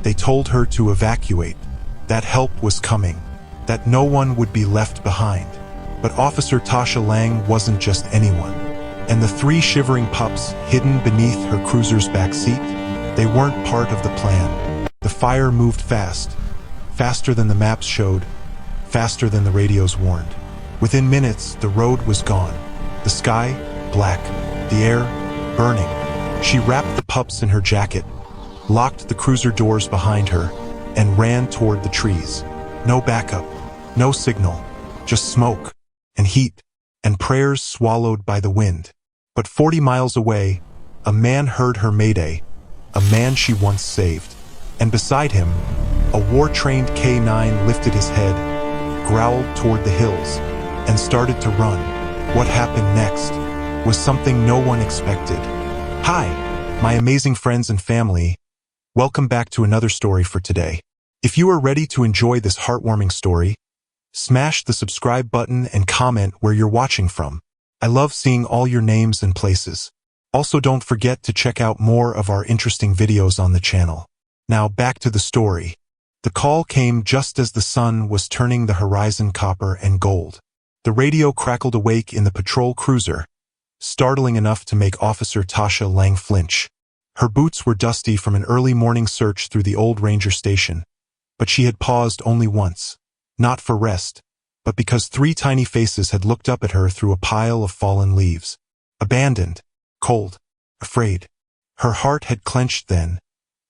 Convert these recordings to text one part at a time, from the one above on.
They told her to evacuate, that help was coming, that no one would be left behind. But Officer Tasha Lang wasn't just anyone. And the 3 shivering pups hidden beneath her cruiser's back seat, they weren't part of the plan. The fire moved fast, faster than the maps showed, faster than the radios warned. Within minutes, the road was gone. The sky, black, the air, burning. She wrapped the pups in her jacket, locked the cruiser doors behind her, and ran toward the trees. No backup, no signal, just smoke and heat and prayers swallowed by the wind. But 40 miles away, a man heard her mayday, a man she once saved. And beside him, a war-trained K9 lifted his head, growled toward the hills, and started to run. What happened next was something no one expected. Hi, my amazing friends and family. Welcome back to another story for today. If you are ready to enjoy this heartwarming story, smash the subscribe button and comment where you're watching from. I love seeing all your names and places. Also, don't forget to check out more of our interesting videos on the channel. Now back to the story. The call came just as the sun was turning the horizon copper and gold. The radio crackled awake in the patrol cruiser, startling enough to make Officer Tasha Lang flinch. Her boots were dusty from an early morning search through the old ranger station, but she had paused only once, not for rest, but because 3 tiny faces had looked up at her through a pile of fallen leaves. Abandoned, cold, afraid. Her heart had clenched then,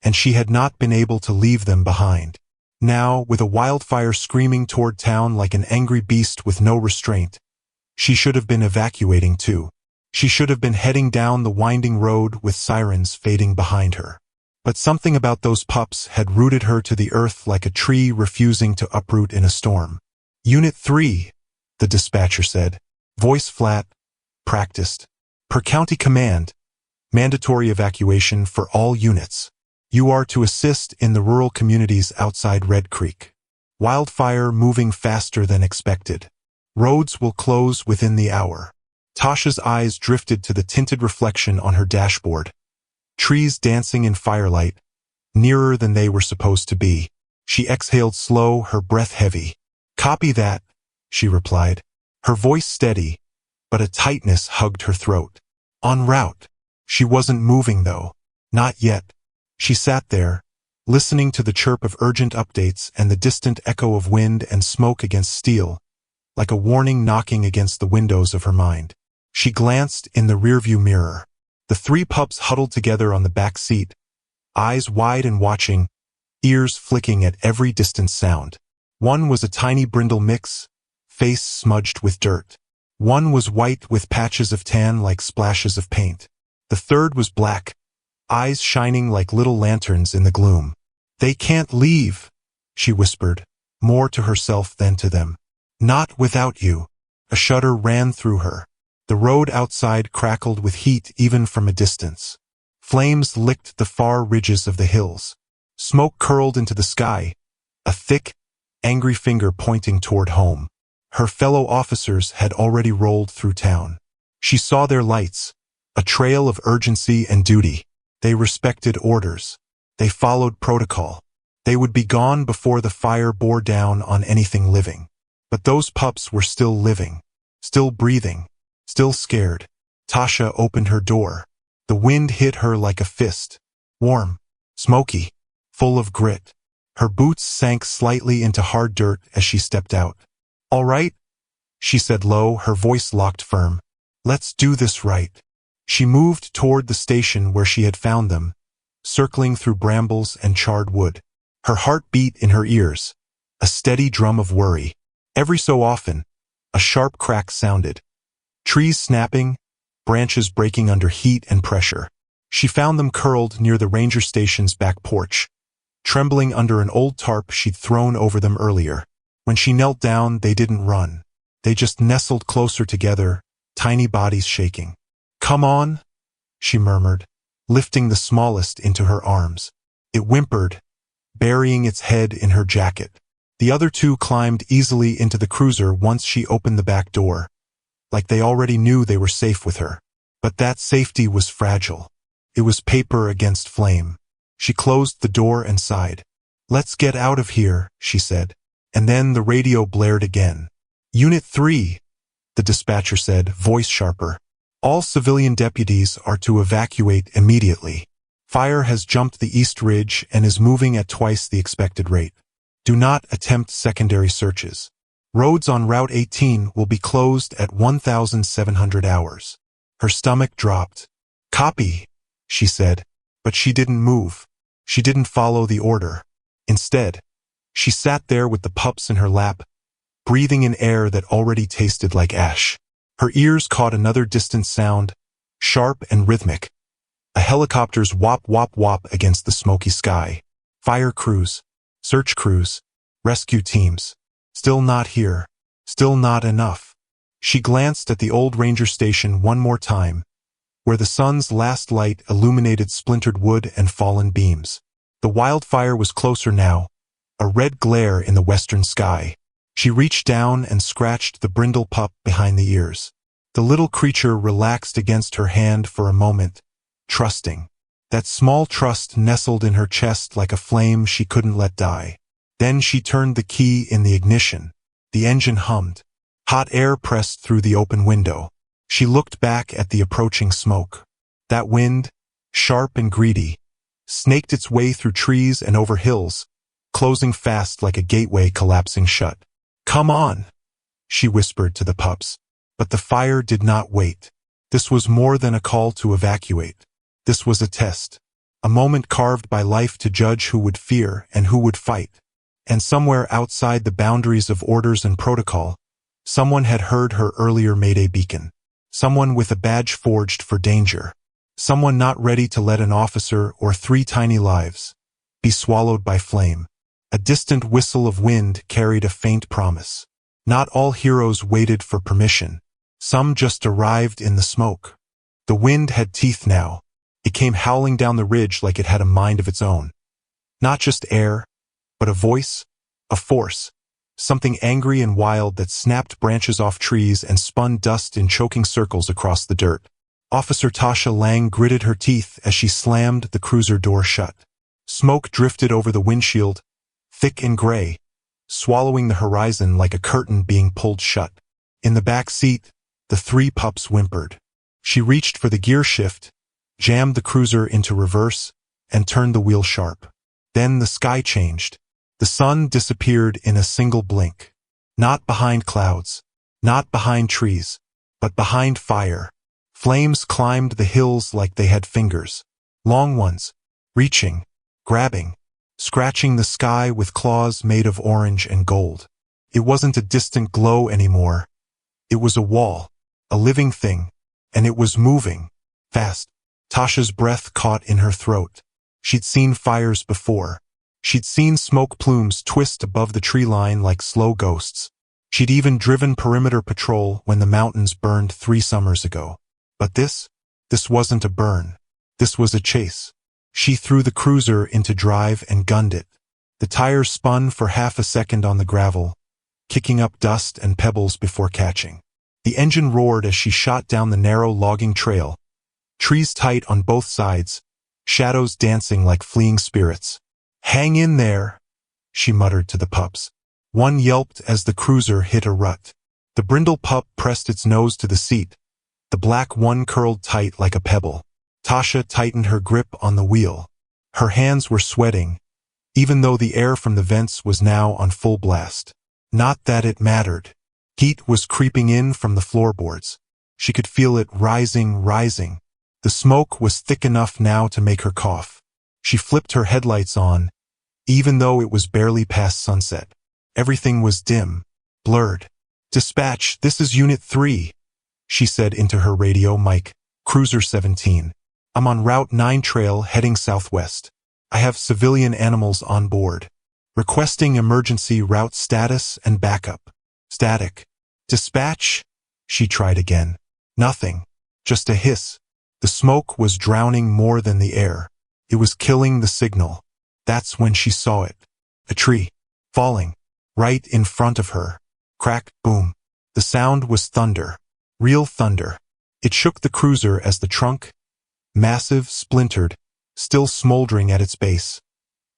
and she had not been able to leave them behind. Now, with a wildfire screaming toward town like an angry beast with no restraint, she should have been evacuating too. She should have been heading down the winding road with sirens fading behind her. But something about those pups had rooted her to the earth like a tree refusing to uproot in a storm. Unit 3, the dispatcher said, voice flat, practiced. Per county command, mandatory evacuation for all units. You are to assist in the rural communities outside Red Creek. Wildfire moving faster than expected. Roads will close within the hour. Tasha's eyes drifted to the tinted reflection on her dashboard. Trees dancing in firelight, nearer than they were supposed to be. She exhaled slow, her breath heavy. Copy that, she replied. Her voice steady, but a tightness hugged her throat. En route. She wasn't moving though. Not yet. She sat there, listening to the chirp of urgent updates and the distant echo of wind and smoke against steel, like a warning knocking against the windows of her mind. She glanced in the rearview mirror. The 3 pups huddled together on the back seat, eyes wide and watching, ears flicking at every distant sound. One was a tiny brindle mix, face smudged with dirt. One was white with patches of tan like splashes of paint. The third was black, eyes shining like little lanterns in the gloom. They can't leave, she whispered, more to herself than to them. Not without you. A shudder ran through her. The road outside crackled with heat even from a distance. Flames licked the far ridges of the hills. Smoke curled into the sky, a thick, angry finger pointing toward home. Her fellow officers had already rolled through town. She saw their lights, a trail of urgency and duty. They respected orders. They followed protocol. They would be gone before the fire bore down on anything living. But those pups were still living, still breathing, still scared. Tasha opened her door. The wind hit her like a fist. Warm, smoky, full of grit. Her boots sank slightly into hard dirt as she stepped out. All right, she said low, her voice locked firm. Let's do this right. She moved toward the station where she had found them, circling through brambles and charred wood. Her heart beat in her ears, a steady drum of worry. Every so often, a sharp crack sounded. Trees snapping, branches breaking under heat and pressure. She found them curled near the ranger station's back porch, trembling under an old tarp she'd thrown over them earlier. When she knelt down, they didn't run. They just nestled closer together, tiny bodies shaking. Come on, she murmured, lifting the smallest into her arms. It whimpered, burying its head in her jacket. The other 2 climbed easily into the cruiser once she opened the back door, like they already knew they were safe with her. But that safety was fragile. It was paper against flame. She closed the door and sighed. "Let's get out of here," she said. And then the radio blared again. "Unit 3, the dispatcher said, voice sharper. "All civilian deputies are to evacuate immediately. Fire has jumped the East Ridge and is moving at twice the expected rate. Do not attempt secondary searches. Roads on Route 18 will be closed at 1700 hours." Her stomach dropped. "Copy," she said, but she didn't move. She didn't follow the order. Instead, she sat there with the pups in her lap, breathing in air that already tasted like ash. Her ears caught another distant sound, sharp and rhythmic. A helicopter's whop whop whop against the smoky sky. Fire crews, search crews, rescue teams. Still not here. Still not enough. She glanced at the old ranger station one more time, where the sun's last light illuminated splintered wood and fallen beams. The wildfire was closer now, a red glare in the western sky. She reached down and scratched the brindle pup behind the ears. The little creature relaxed against her hand for a moment, trusting. That small trust nestled in her chest like a flame she couldn't let die. Then she turned the key in the ignition. The engine hummed. Hot air pressed through the open window. She looked back at the approaching smoke. That wind, sharp and greedy, snaked its way through trees and over hills, closing fast like a gateway collapsing shut. "Come on," she whispered to the pups. But the fire did not wait. This was more than a call to evacuate. This was a test. A moment carved by life to judge who would fear and who would fight. And somewhere outside the boundaries of orders and protocol, someone had heard her earlier mayday beacon. Someone with a badge forged for danger. Someone not ready to let an officer or 3 tiny lives be swallowed by flame. A distant whistle of wind carried a faint promise. Not all heroes waited for permission. Some just arrived in the smoke. The wind had teeth now. It came howling down the ridge like it had a mind of its own. Not just air, but a voice, a force, something angry and wild that snapped branches off trees and spun dust in choking circles across the dirt. Officer Tasha Lang gritted her teeth as she slammed the cruiser door shut. Smoke drifted over the windshield, thick and gray, swallowing the horizon like a curtain being pulled shut. In the back seat, the 3 pups whimpered. She reached for the gear shift, jammed the cruiser into reverse, and turned the wheel sharp. Then the sky changed. The sun disappeared in a single blink. Not behind clouds, not behind trees, but behind fire. Flames climbed the hills like they had fingers. Long ones, reaching, grabbing, scratching the sky with claws made of orange and gold. It wasn't a distant glow anymore. It was a wall, a living thing, and it was moving, fast. Tasha's breath caught in her throat. She'd seen fires before. She'd seen smoke plumes twist above the tree line like slow ghosts. She'd even driven perimeter patrol when the mountains burned 3 summers ago. But this wasn't a burn. This was a chase. She threw the cruiser into drive and gunned it. The tires spun for half a second on the gravel, kicking up dust and pebbles before catching. The engine roared as she shot down the narrow logging trail. Trees tight on both sides, shadows dancing like fleeing spirits. "Hang in there," she muttered to the pups. One yelped as the cruiser hit a rut. The brindle pup pressed its nose to the seat. The black one curled tight like a pebble. Tasha tightened her grip on the wheel. Her hands were sweating, even though the air from the vents was now on full blast. Not that it mattered. Heat was creeping in from the floorboards. She could feel it rising. The smoke was thick enough now to make her cough. She flipped her headlights on, even though it was barely past sunset. Everything was dim, blurred. "Dispatch, this is Unit 3, she said into her radio mic. "Cruiser 17. I'm on Route 9 trail heading southwest. I have civilian animals on board. Requesting emergency route status and backup." "Static." "Dispatch?" She tried again. Nothing. Just a hiss. The smoke was drowning more than the air. It was killing the signal. That's when she saw it. A tree. Falling. Right in front of her. Crack, boom. The sound was thunder. Real thunder. It shook the cruiser as the trunk, massive, splintered, still smoldering at its base,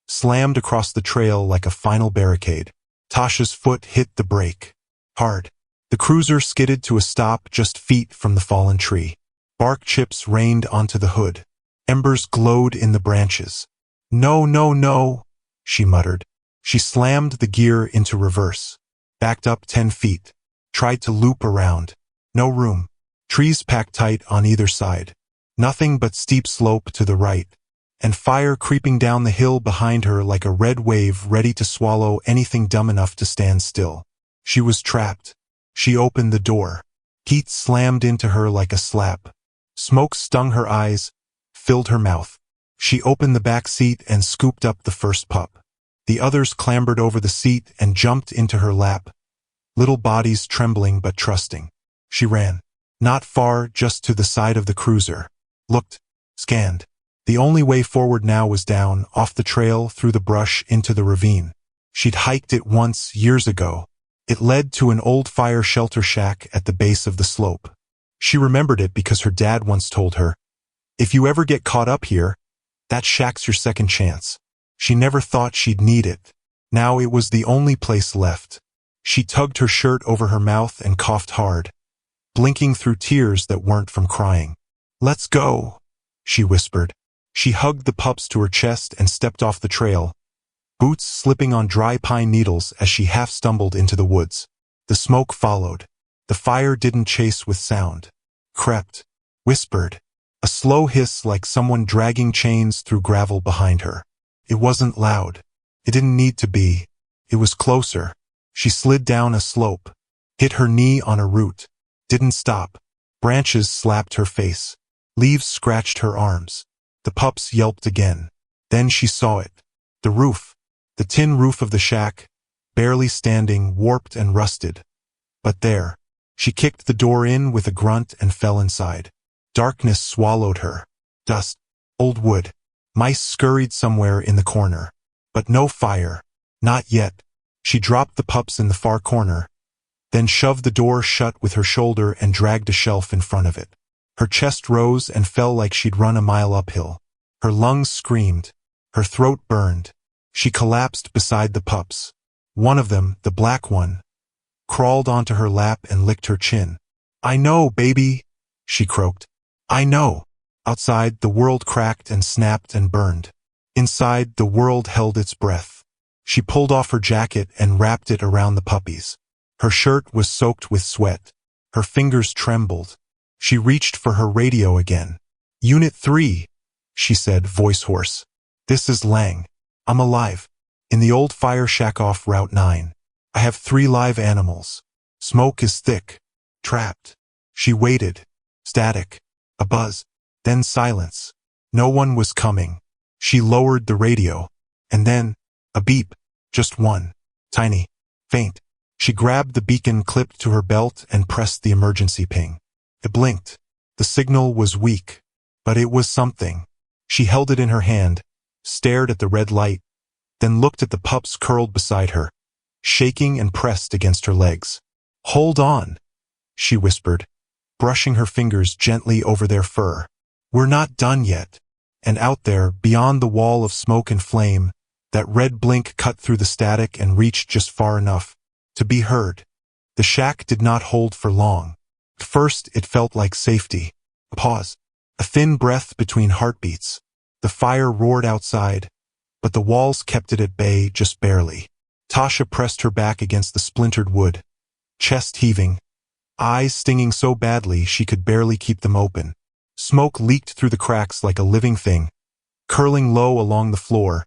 slammed across the trail like a final barricade. Tasha's foot hit the brake. Hard. The cruiser skidded to a stop just feet from the fallen tree. Bark chips rained onto the hood. Embers glowed in the branches. "No, no, no," she muttered. She slammed the gear into reverse, backed up 10 feet, tried to loop around. No room. Trees packed tight on either side. Nothing but steep slope to the right, and fire creeping down the hill behind her like a red wave ready to swallow anything dumb enough to stand still. She was trapped. She opened the door. Heat slammed into her like a slap. Smoke stung her eyes, filled her mouth. She opened the back seat and scooped up the first pup. The others clambered over the seat and jumped into her lap, little bodies trembling but trusting. She ran. Not far, just to the side of the cruiser. Looked. Scanned. The only way forward now was down, off the trail, through the brush, into the ravine. She'd hiked it once, years ago. It led to an old fire shelter shack at the base of the slope. She remembered it because her dad once told her, "If you ever get caught up here, that shack's your second chance." She never thought she'd need it. Now it was the only place left. She tugged her shirt over her mouth and coughed hard, blinking through tears that weren't from crying. "Let's go," she whispered. She hugged the pups to her chest and stepped off the trail, boots slipping on dry pine needles as she half stumbled into the woods. The smoke followed. The fire didn't chase with sound. Crept. Whispered. A slow hiss like someone dragging chains through gravel behind her. It wasn't loud. It didn't need to be. It was closer. She slid down a slope, hit her knee on a root. Didn't stop. Branches slapped her face. Leaves scratched her arms. The pups yelped again. Then she saw it. The roof. The tin roof of the shack, barely standing, warped and rusted. But there. She kicked the door in with a grunt and fell inside. Darkness swallowed her. Dust. Old wood. Mice scurried somewhere in the corner. But no fire. Not yet. She dropped the pups in the far corner, then shoved the door shut with her shoulder and dragged a shelf in front of it. Her chest rose and fell like she'd run a mile uphill. Her lungs screamed. Her throat burned. She collapsed beside the pups. One of them, the black one, crawled onto her lap and licked her chin. "I know, baby," she croaked. "I know." Outside, the world cracked and snapped and burned. Inside, the world held its breath. She pulled off her jacket and wrapped it around the puppies. Her shirt was soaked with sweat. Her fingers trembled. She reached for her radio again. "Unit 3, she said, voice hoarse. "This is Lang. I'm alive. In the old fire shack off Route 9. I have 3 live animals. Smoke is thick. Trapped." She waited. Static. A buzz. Then silence. No one was coming. She lowered the radio. And then, a beep. Just one. Tiny. Faint. She grabbed the beacon clipped to her belt and pressed the emergency ping. It blinked. The signal was weak. But it was something. She held it in her hand, stared at the red light, then looked at the pups curled beside her, shaking and pressed against her legs. "Hold on," she whispered, brushing her fingers gently over their fur. "We're not done yet." And out there, beyond the wall of smoke and flame, that red blink cut through the static and reached just far enough to be heard. The shack did not hold for long. At first, it felt like safety. A pause. A thin breath between heartbeats. The fire roared outside, but the walls kept it at bay just barely. Tasha pressed her back against the splintered wood, chest heaving, eyes stinging so badly she could barely keep them open. Smoke leaked through the cracks like a living thing, curling low along the floor,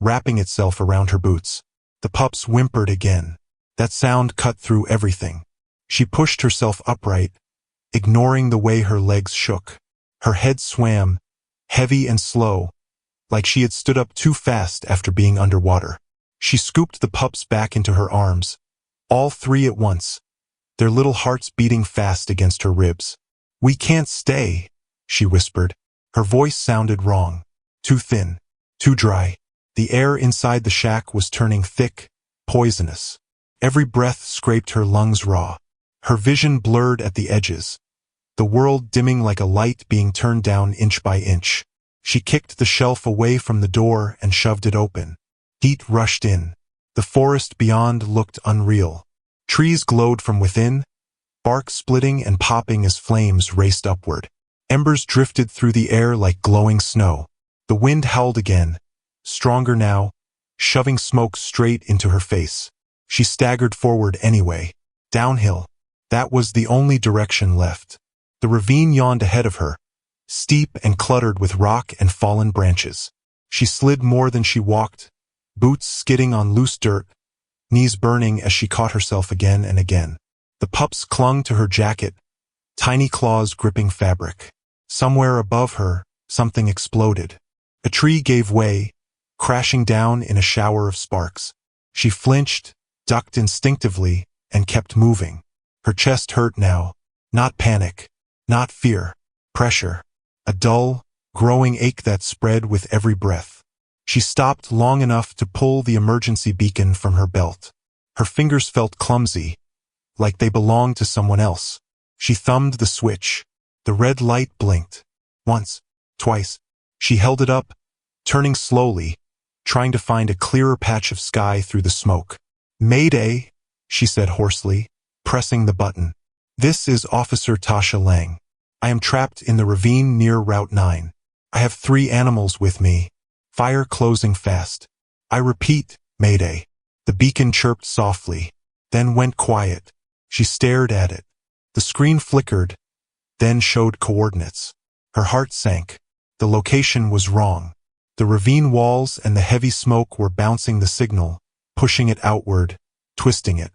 wrapping itself around her boots. The pups whimpered again. That sound cut through everything. She pushed herself upright, ignoring the way her legs shook. Her head swam, heavy and slow, like she had stood up too fast after being underwater. She scooped the pups back into her arms, all 3 at once, their little hearts beating fast against her ribs. "We can't stay," she whispered. Her voice sounded wrong, too thin, too dry. The air inside the shack was turning thick, poisonous. Every breath scraped her lungs raw. Her vision blurred at the edges, the world dimming like a light being turned down inch by inch. She kicked the shelf away from the door and shoved it open. Heat rushed in. The forest beyond looked unreal. Trees glowed from within, bark splitting and popping as flames raced upward. Embers drifted through the air like glowing snow. The wind howled again, stronger now, shoving smoke straight into her face. She staggered forward anyway. Downhill. That was the only direction left. The ravine yawned ahead of her, steep and cluttered with rock and fallen branches. She slid more than she walked, boots skidding on loose dirt, knees burning as she caught herself again and again. The pups clung to her jacket, tiny claws gripping fabric. Somewhere above her, something exploded. A tree gave way, crashing down in a shower of sparks. She flinched, ducked instinctively, and kept moving. Her chest hurt now. Not panic, not fear, pressure. A dull, growing ache that spread with every breath. She stopped long enough to pull the emergency beacon from her belt. Her fingers felt clumsy, like they belonged to someone else. She thumbed the switch. The red light blinked. Once, twice. She held it up, turning slowly, trying to find a clearer patch of sky through the smoke. "Mayday," she said hoarsely, pressing the button. "This is Officer Tasha Lang. I am trapped in the ravine near Route 9. I have 3 animals with me. Fire closing fast. I repeat, Mayday." The beacon chirped softly, then went quiet. She stared at it. The screen flickered, then showed coordinates. Her heart sank. The location was wrong. The ravine walls and the heavy smoke were bouncing the signal, pushing it outward, twisting it.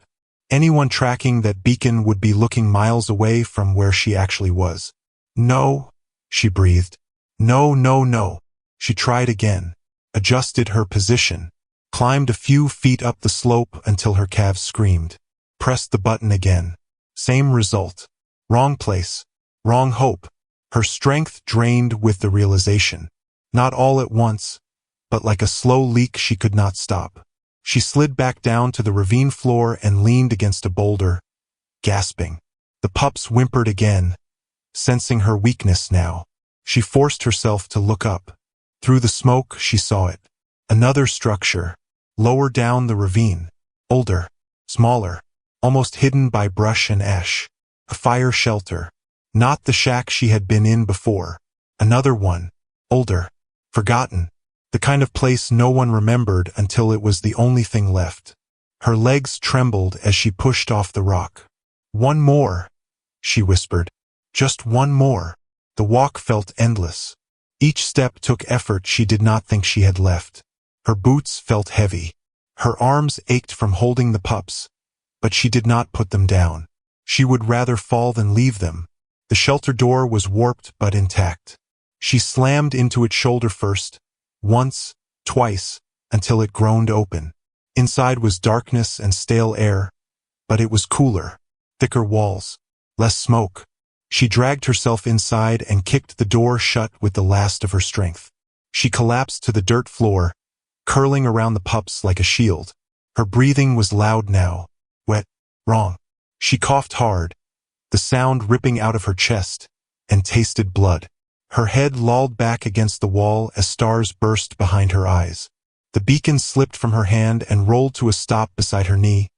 Anyone tracking that beacon would be looking miles away from where she actually was. "No," she breathed. "No, no, no." She tried again, adjusted her position, climbed a few feet up the slope until her calves screamed. Pressed the button again. Same result. Wrong place. Wrong hope. Her strength drained with the realization. Not all at once, but like a slow leak she could not stop. She slid back down to the ravine floor and leaned against a boulder, gasping. The pups whimpered again, sensing her weakness now. She forced herself to look up. Through the smoke, she saw it. Another structure, lower down the ravine. Older, smaller, almost hidden by brush and ash. A fire shelter. Not the shack she had been in before. Another one. Older. Forgotten. The kind of place no one remembered until it was the only thing left. Her legs trembled as she pushed off the rock. "One more," she whispered. "Just one more." The walk felt endless. Each step took effort she did not think she had left. Her boots felt heavy. Her arms ached from holding the pups, but she did not put them down. She would rather fall than leave them. The shelter door was warped but intact. She slammed into it shoulder first, once, twice, until it groaned open. Inside was darkness and stale air, but it was cooler. Thicker walls, less smoke. She dragged herself inside and kicked the door shut with the last of her strength. She collapsed to the dirt floor, curling around the pups like a shield. Her breathing was loud now, wet, wrong. She coughed hard, the sound ripping out of her chest, and tasted blood. Her head lolled back against the wall as stars burst behind her eyes. The beacon slipped from her hand and rolled to a stop beside her knee,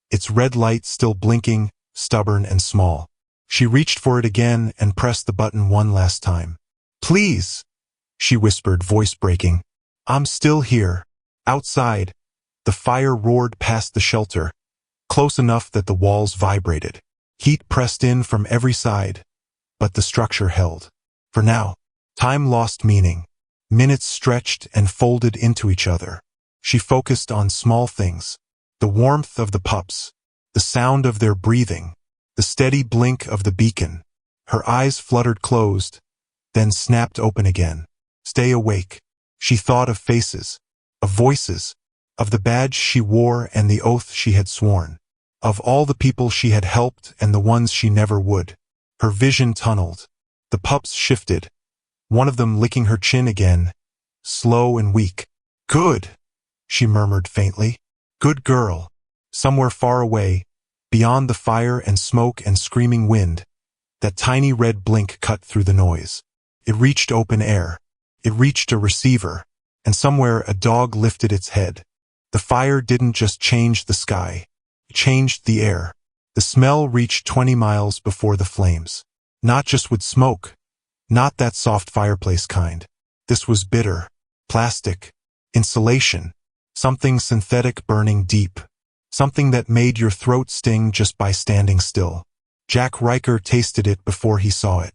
its red light still blinking, stubborn and small. She reached for it again and pressed the button one last time. "Please," she whispered, voice breaking. "I'm still here. Outside." The fire roared past the shelter, close enough that the walls vibrated. Heat pressed in from every side, but the structure held. For now, time lost meaning. Minutes stretched and folded into each other. She focused on small things. The warmth of the pups, the sound of their breathing, the steady blink of the beacon. Her eyes fluttered closed, then snapped open again. Stay awake. She thought of faces, of voices, of the badge she wore and the oath she had sworn, of all the people she had helped and the ones she never would. Her vision tunneled. The pups shifted, one of them licking her chin again, slow and weak. "Good," she murmured faintly. "Good girl." Somewhere far away, beyond the fire and smoke and screaming wind, that tiny red blink cut through the noise. It reached open air. It reached a receiver, and somewhere a dog lifted its head. The fire didn't just change the sky, it changed the air. The smell reached 20 miles before the flames. Not just wood smoke, not that soft fireplace kind. This was bitter, plastic, insulation, something synthetic burning deep, something that made your throat sting just by standing still. Jack Riker tasted it before he saw it.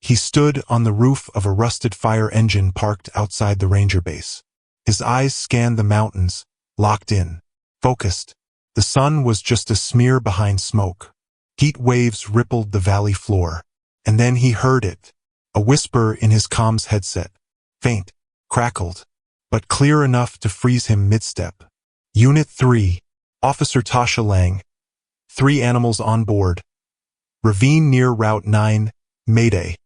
He stood on the roof of a rusted fire engine parked outside the ranger base. His eyes scanned the mountains, locked in, focused. The sun was just a smear behind smoke. Heat waves rippled the valley floor. And then he heard it, a whisper in his comms headset. Faint, crackled, but clear enough to freeze him mid-step. Unit 3, Officer Tasha Lang. 3 animals on board. Ravine near Route 9, Mayday.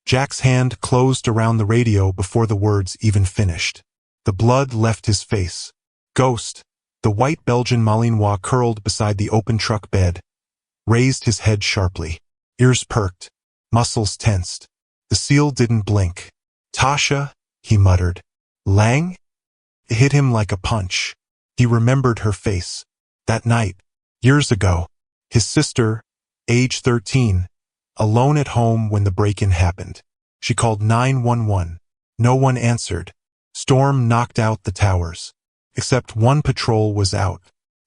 Jack's hand closed around the radio before the words even finished. The blood left his face. Ghost, the white Belgian Malinois curled beside the open truck bed, raised his head sharply. Ears perked, muscles tensed. The seal didn't blink. Tasha, he muttered. Lang? It hit him like a punch. He remembered her face. That night, years ago, his sister, age 13, alone at home when the break-in happened. She called 911. No one answered. Storm knocked out the towers. Except one patrol was out.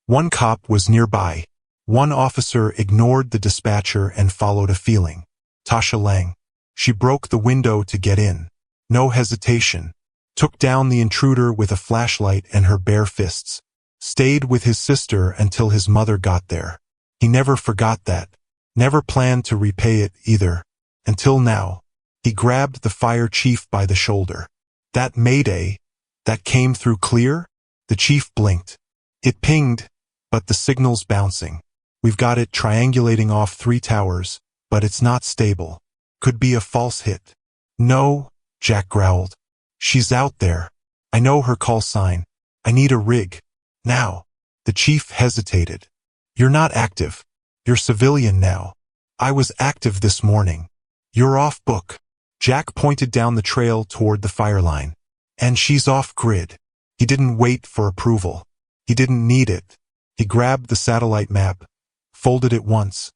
One cop was nearby. One officer ignored the dispatcher and followed a feeling. Tasha Lang. She broke the window to get in. No hesitation. Took down the intruder with a flashlight and her bare fists. Stayed with his sister until his mother got there. He never forgot that. Never planned to repay it either. Until now. He grabbed the fire chief by the shoulder. That mayday, that came through clear? The chief blinked. It pinged, but the signal's bouncing. We've got it triangulating off 3 towers, but it's not stable. Could be a false hit. No, Jack growled. She's out there. I know her call sign. I need a rig. Now. The chief hesitated. You're not active. You're civilian now. I was active this morning. You're off book. Jack pointed down the trail toward the fire line. And she's off grid. He didn't wait for approval. He didn't need it. He grabbed the satellite map, folded it once,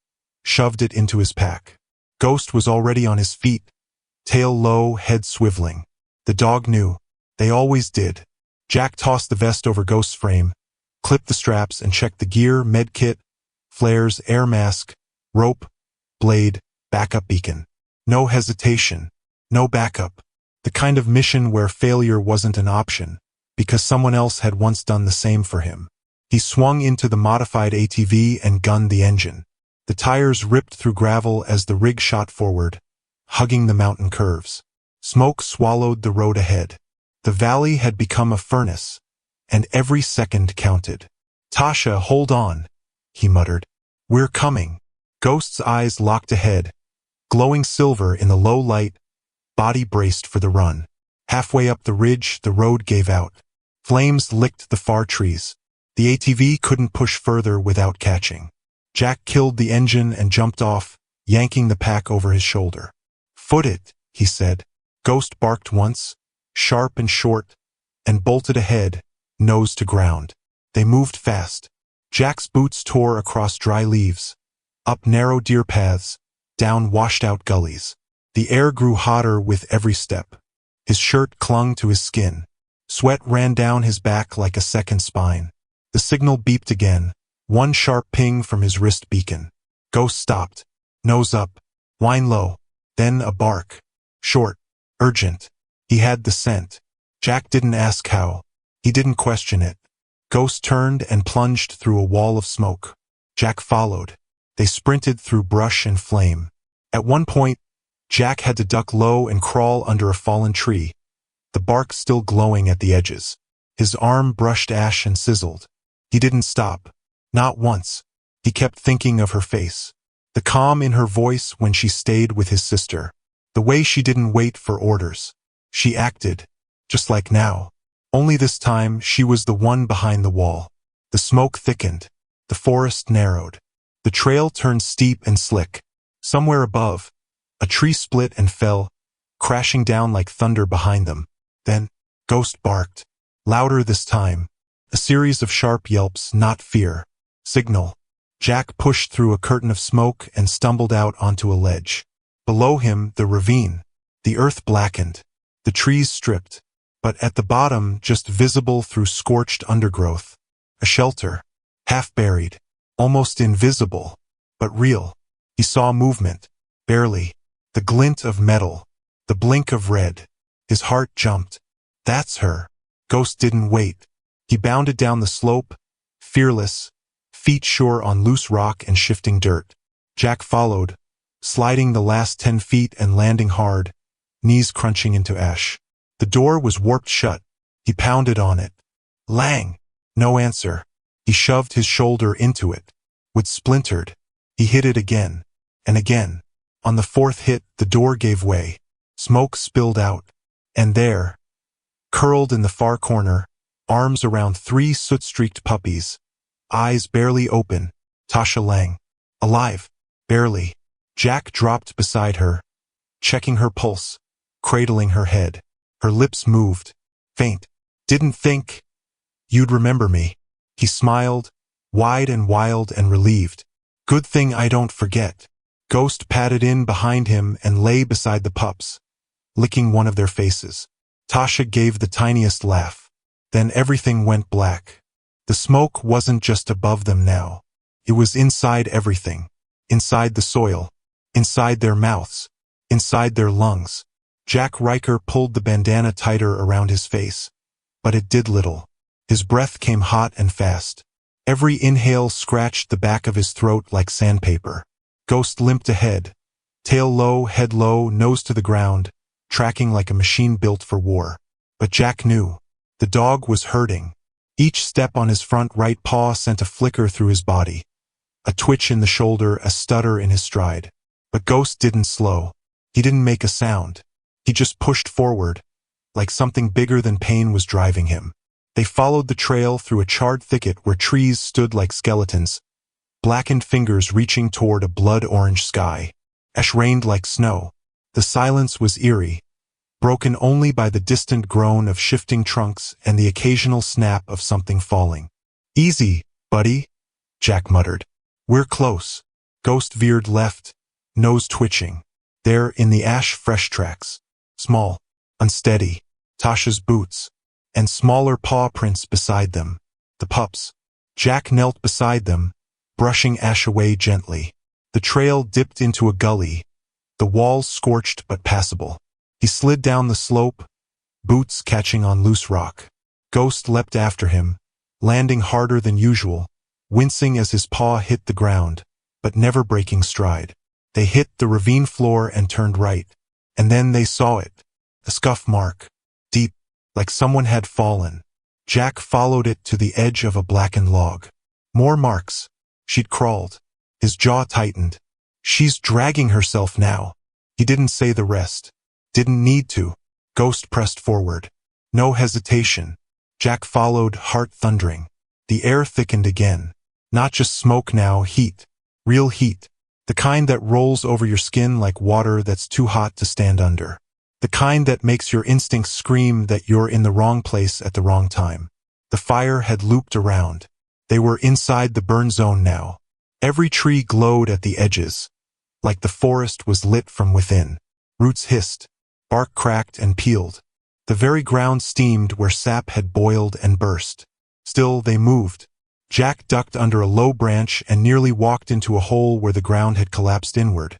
shoved it into his pack. Ghost was already on his feet, tail low, head swiveling. The dog knew. They always did. Jack tossed the vest over Ghost's frame, clipped the straps and checked the gear, med kit, flares, air mask, rope, blade, backup beacon. No hesitation. No backup. The kind of mission where failure wasn't an option, because someone else had once done the same for him. He swung into the modified ATV and gunned the engine. The tires ripped through gravel as the rig shot forward, hugging the mountain curves. Smoke swallowed the road ahead. The valley had become a furnace, and every second counted. Tasha, hold on, he muttered. We're coming. Ghost's eyes locked ahead, glowing silver in the low light, body braced for the run. Halfway up the ridge, the road gave out. Flames licked the far trees. The ATV couldn't push further without catching. Jack killed the engine and jumped off, yanking the pack over his shoulder. Foot it, he said. Ghost barked once, sharp and short, and bolted ahead, nose to ground. They moved fast. Jack's boots tore across dry leaves, up narrow deer paths, down washed-out gullies. The air grew hotter with every step. His shirt clung to his skin. Sweat ran down his back like a second spine. The signal beeped again, one sharp ping from his wrist beacon. Ghost stopped, nose up, whine low, then a bark. Short, urgent. He had the scent. Jack didn't ask how. He didn't question it. Ghost turned and plunged through a wall of smoke. Jack followed. They sprinted through brush and flame. At one point, Jack had to duck low and crawl under a fallen tree, the bark still glowing at the edges. His arm brushed ash and sizzled. He didn't stop. Not once. He kept thinking of her face. The calm in her voice when she stayed with his sister. The way she didn't wait for orders. She acted, just like now. Only this time she was the one behind the wall. The smoke thickened. The forest narrowed. The trail turned steep and slick. Somewhere above, a tree split and fell, crashing down like thunder behind them. Then, Ghost barked. Louder this time. A series of sharp yelps, not fear. Signal. Jack pushed through a curtain of smoke and stumbled out onto a ledge. Below him, the ravine. The earth blackened. The trees stripped. But at the bottom, just visible through scorched undergrowth. A shelter. Half buried. Almost invisible. But real. He saw movement. Barely. The glint of metal. The blink of red. His heart jumped. That's her. Ghost didn't wait. He bounded down the slope, fearless, feet sure on loose rock and shifting dirt. Jack followed, sliding the last 10 feet and landing hard, knees crunching into ash. The door was warped shut. He pounded on it. Lang! No answer. He shoved his shoulder into it. Wood splintered. He hit it again, and again. On the fourth hit, the door gave way. Smoke spilled out. And there, curled in the far corner, arms around 3 soot-streaked puppies, eyes barely open, Tasha Lang. Alive. Barely. Jack dropped beside her, checking her pulse, cradling her head. Her lips moved. Faint. Didn't think you'd remember me. He smiled, wide and wild and relieved. Good thing I don't forget. Ghost padded in behind him and lay beside the pups, licking one of their faces. Tasha gave the tiniest laugh. Then everything went black. The smoke wasn't just above them now. It was inside everything. Inside the soil. Inside their mouths. Inside their lungs. Jack Riker pulled the bandana tighter around his face. But it did little. His breath came hot and fast. Every inhale scratched the back of his throat like sandpaper. Ghost limped ahead. Tail low, head low, nose to the ground, tracking like a machine built for war. But Jack knew. The dog was hurting. Each step on his front right paw sent a flicker through his body. A twitch in the shoulder, a stutter in his stride. But Ghost didn't slow. He didn't make a sound. He just pushed forward, like something bigger than pain was driving him. They followed the trail through a charred thicket where trees stood like skeletons, blackened fingers reaching toward a blood-orange sky. Ash rained like snow. The silence was eerie, broken only by the distant groan of shifting trunks and the occasional snap of something falling. Easy, buddy, Jack muttered. We're close. Ghost veered left, nose twitching. There in the ash, fresh tracks. Small, unsteady, Tasha's boots, and smaller paw prints beside them. The pups. Jack knelt beside them, brushing ash away gently. The trail dipped into a gully, the walls scorched but passable. He slid down the slope, boots catching on loose rock. Ghost leapt after him, landing harder than usual, wincing as his paw hit the ground, but never breaking stride. They hit the ravine floor and turned right. And then they saw it. A scuff mark. Deep, like someone had fallen. Jack followed it to the edge of a blackened log. More marks. She'd crawled. His jaw tightened. She's dragging herself now. He didn't say the rest. Didn't need to. Ghost pressed forward. No hesitation. Jack followed, heart thundering. The air thickened again. Not just smoke now, heat. Real heat. The kind that rolls over your skin like water that's too hot to stand under. The kind that makes your instincts scream that you're in the wrong place at the wrong time. The fire had looped around. They were inside the burn zone now. Every tree glowed at the edges, like the forest was lit from within. Roots hissed, bark cracked and peeled. The very ground steamed where sap had boiled and burst. Still they moved. Jack ducked under a low branch and nearly walked into a hole where the ground had collapsed inward.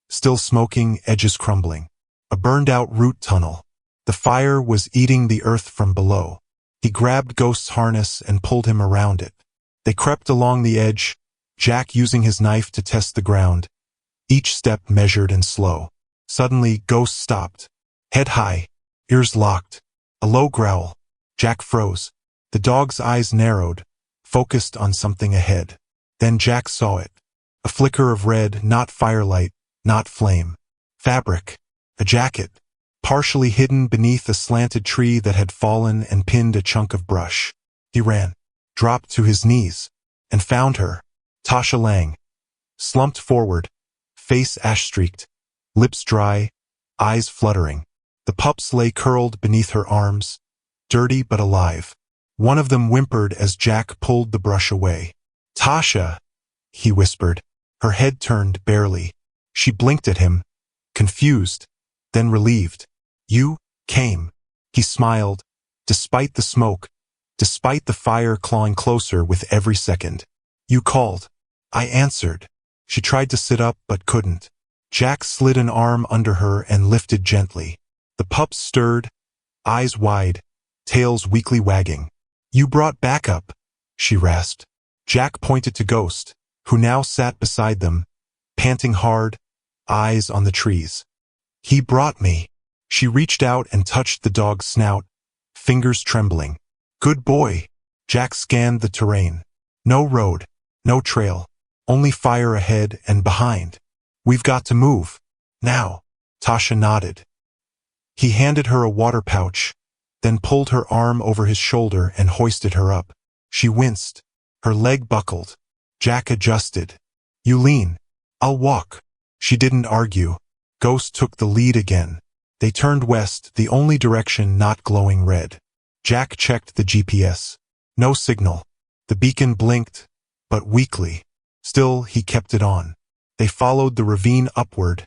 Still smoking, edges crumbling. A burned-out root tunnel. The fire was eating the earth from below. He grabbed Ghost's harness and pulled him around it. They crept along the edge, Jack using his knife to test the ground. Each step measured and slow. Suddenly, Ghost stopped. Head high, ears locked. A low growl. Jack froze. The dog's eyes narrowed, focused on something ahead. Then Jack saw it. A flicker of red, not firelight, not flame. Fabric. A jacket. Partially hidden beneath a slanted tree that had fallen and pinned a chunk of brush. He ran, dropped to his knees, and found her. Tasha Lang. Slumped forward, face ash-streaked, lips dry, eyes fluttering. The pups lay curled beneath her arms, dirty but alive. One of them whimpered as Jack pulled the brush away. "Tasha," he whispered. Her head turned barely. She blinked at him, confused, then relieved. "You came." He smiled, despite the smoke, despite the fire clawing closer with every second. "You called." I answered. She tried to sit up but couldn't. Jack slid an arm under her and lifted gently. The pups stirred, eyes wide, tails weakly wagging. "You brought backup," she rasped. Jack pointed to Ghost, who now sat beside them, panting hard, eyes on the trees. "He brought me." She reached out and touched the dog's snout, fingers trembling. "Good boy." Jack scanned the terrain. No road, no trail, only fire ahead and behind. "We've got to move. Now." Tasha nodded. He handed her a water pouch, then pulled her arm over his shoulder and hoisted her up. She winced. Her leg buckled. Jack adjusted. "You lean. I'll walk." She didn't argue. Ghost took the lead again. They turned west, the only direction not glowing red. Jack checked the GPS. No signal. The beacon blinked, but weakly. Still, he kept it on. They followed the ravine upward,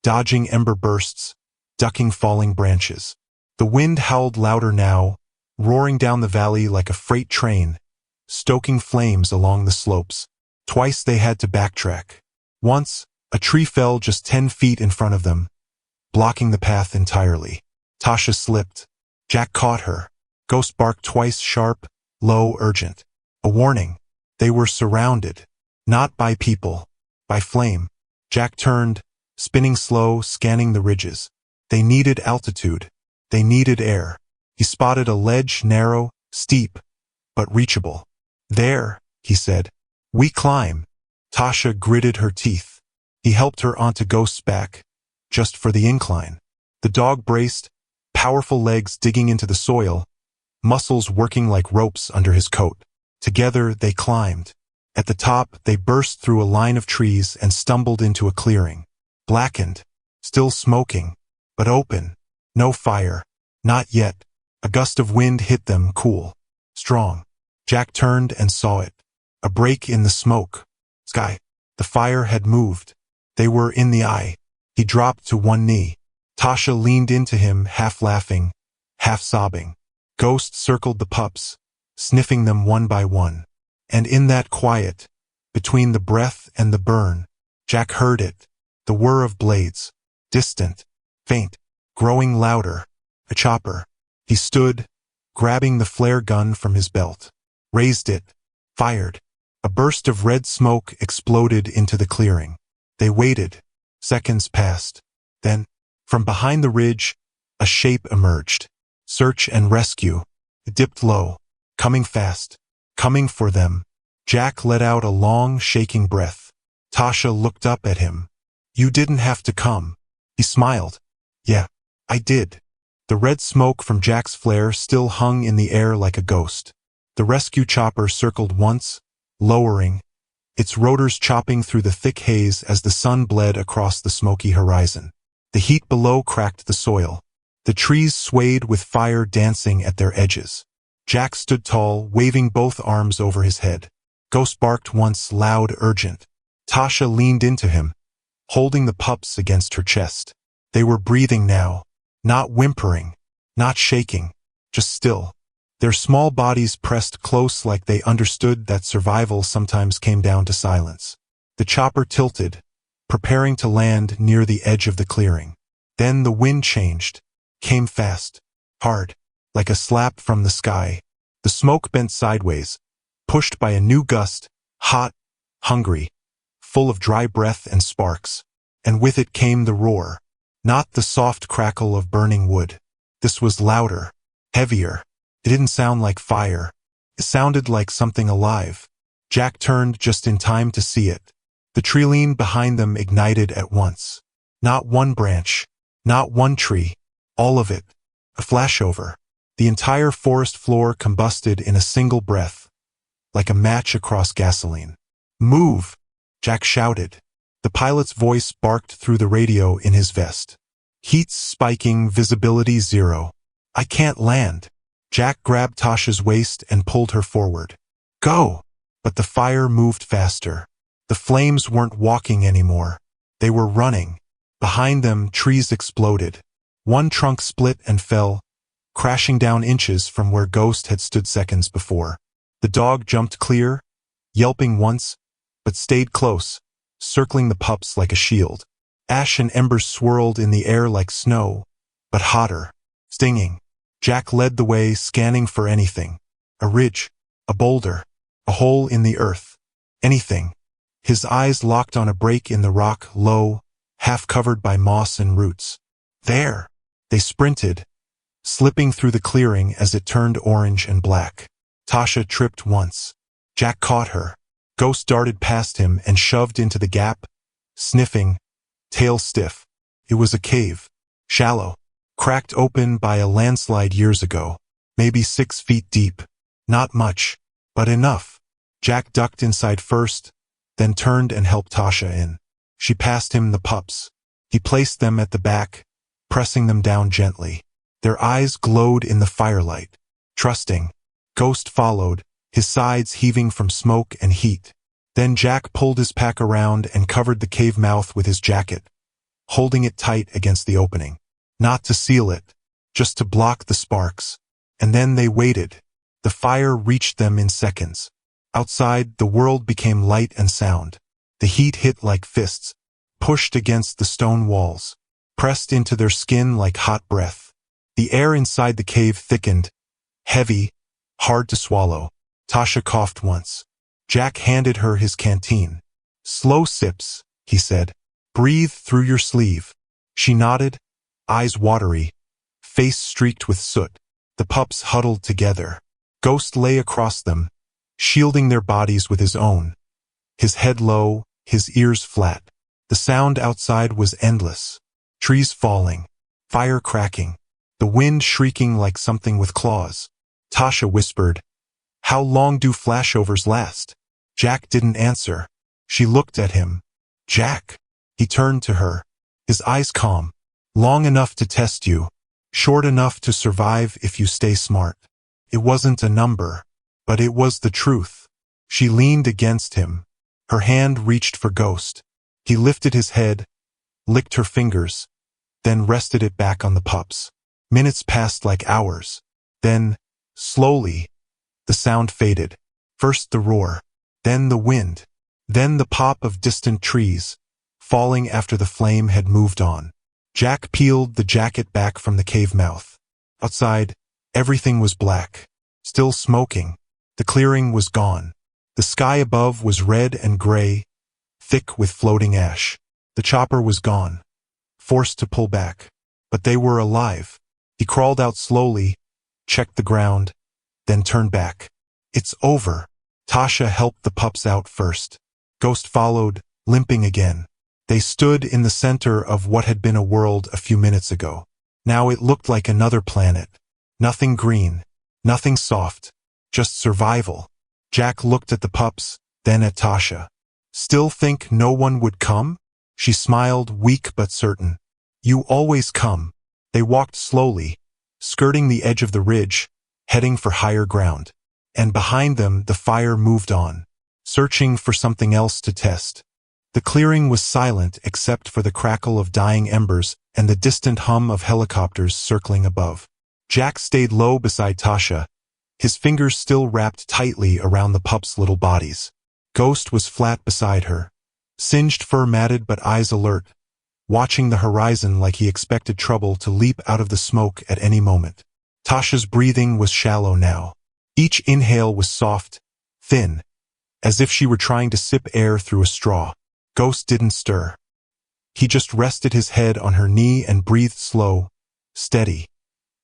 dodging ember bursts, ducking falling branches. The wind howled louder now, roaring down the valley like a freight train, stoking flames along the slopes. Twice they had to backtrack. Once, a tree fell just 10 feet in front of them, blocking the path entirely. Tasha slipped. Jack caught her. Ghost barked twice, sharp, low, urgent. A warning. They were surrounded. Not by people. By flame. Jack turned, spinning slow, scanning the ridges. They needed altitude. They needed air. He spotted a ledge, narrow, steep, but reachable. "There," he said. "We climb." Tasha gritted her teeth. He helped her onto Ghost's back, just for the incline. The dog braced, powerful legs digging into the soil, muscles working like ropes under his coat. Together they climbed. At the top, they burst through a line of trees and stumbled into a clearing. Blackened, still smoking, but open. No fire. Not yet. A gust of wind hit them, cool, strong. Jack turned and saw it. A break in the smoke. Sky. The fire had moved. They were in the eye. He dropped to one knee. Tasha leaned into him, half laughing, half sobbing. Ghost circled the pups, sniffing them one by one. And in that quiet, between the breath and the burn, Jack heard it, the whir of blades, distant, faint, growing louder. A chopper. He stood, grabbing the flare gun from his belt, raised it, fired. A burst of red smoke exploded into the clearing. They waited. Seconds passed. Then, from behind the ridge, a shape emerged. Search and rescue. It dipped low, coming fast, coming for them. Jack let out a long, shaking breath. Tasha looked up at him. "You didn't have to come." He smiled. "Yeah, I did." The red smoke from Jack's flare still hung in the air like a ghost. The rescue chopper circled once, lowering, its rotors chopping through the thick haze as the sun bled across the smoky horizon. The heat below cracked the soil. The trees swayed with fire dancing at their edges. Jack stood tall, waving both arms over his head. Ghost barked once, loud, urgent. Tasha leaned into him, holding the pups against her chest. They were breathing now. Not whimpering, not shaking, just still. Their small bodies pressed close like they understood that survival sometimes came down to silence. The chopper tilted, preparing to land near the edge of the clearing. Then the wind changed, came fast, hard, like a slap from the sky. The smoke bent sideways, pushed by a new gust, hot, hungry, full of dry breath and sparks. And with it came the roar. Not the soft crackle of burning wood. This was louder, heavier. It didn't sound like fire. It sounded like something alive. Jack turned just in time to see it. The tree behind them ignited at once. Not one branch, not one tree, all of it. A flashover. The entire forest floor combusted in a single breath, like a match across gasoline. "Move!" Jack shouted. The pilot's voice barked through the radio in his vest. Heat spiking, visibility 0. I can't land. Jack grabbed Tasha's waist and pulled her forward. Go! But the fire moved faster. The flames weren't walking anymore. They were running. Behind them, trees exploded. One trunk split and fell, crashing down inches from where Ghost had stood seconds before. The dog jumped clear, yelping once, but stayed close, circling the pups like a shield. Ash and embers swirled in the air like snow, but hotter, stinging. Jack led the way, scanning for anything. A ridge, a boulder, a hole in the earth. Anything. His eyes locked on a break in the rock, low, half covered by moss and roots. There! They sprinted, slipping through the clearing as it turned orange and black. Tasha tripped once. Jack caught her. Ghost darted past him and shoved into the gap, sniffing, tail stiff. It was a cave. Shallow. Cracked open by a landslide years ago. Maybe 6 feet deep. Not much, but enough. Jack ducked inside first, then turned and helped Tasha in. She passed him the pups. He placed them at the back, pressing them down gently. Their eyes glowed in the firelight. Trusting. Ghost followed, his sides heaving from smoke and heat. Then Jack pulled his pack around and covered the cave mouth with his jacket, holding it tight against the opening. Not to seal it, just to block the sparks. And then they waited. The fire reached them in seconds. Outside, the world became light and sound. The heat hit like fists, pushed against the stone walls, pressed into their skin like hot breath. The air inside the cave thickened, heavy, hard to swallow. Tasha coughed once. Jack handed her his canteen. Slow sips, he said. Breathe through your sleeve. She nodded, eyes watery, face streaked with soot. The pups huddled together. Ghost lay across them, shielding their bodies with his own. His head low, his ears flat. The sound outside was endless. Trees falling, fire cracking, the wind shrieking like something with claws. Tasha whispered, "How long do flashovers last?" Jack didn't answer. She looked at him. Jack. He turned to her, his eyes calm. Long enough to test you. Short enough to survive if you stay smart. It wasn't a number, but it was the truth. She leaned against him. Her hand reached for Ghost. He lifted his head, licked her fingers, then rested it back on the pups. Minutes passed like hours. Then, slowly, the sound faded. First the roar, then the wind, then the pop of distant trees, falling after the flame had moved on. Jack peeled the jacket back from the cave mouth. Outside, everything was black, still smoking. The clearing was gone. The sky above was red and gray, thick with floating ash. The chopper was gone, forced to pull back. But they were alive. He crawled out slowly, checked the ground, then turned back. It's over. Tasha helped the pups out first. Ghost followed, limping again. They stood in the center of what had been a world a few minutes ago. Now it looked like another planet. Nothing green, nothing soft, just survival. Jack looked at the pups, then at Tasha. Still think no one would come? She smiled, weak but certain. You always come. They walked slowly, skirting the edge of the ridge, heading for higher ground. And behind them, the fire moved on, searching for something else to test. The clearing was silent except for the crackle of dying embers and the distant hum of helicopters circling above. Jack stayed low beside Tasha, his fingers still wrapped tightly around the pups' little bodies. Ghost was flat beside her, singed fur matted but eyes alert, watching the horizon like he expected trouble to leap out of the smoke at any moment. Tasha's breathing was shallow now. Each inhale was soft, thin, as if she were trying to sip air through a straw. Ghost didn't stir. He just rested his head on her knee and breathed slow, steady.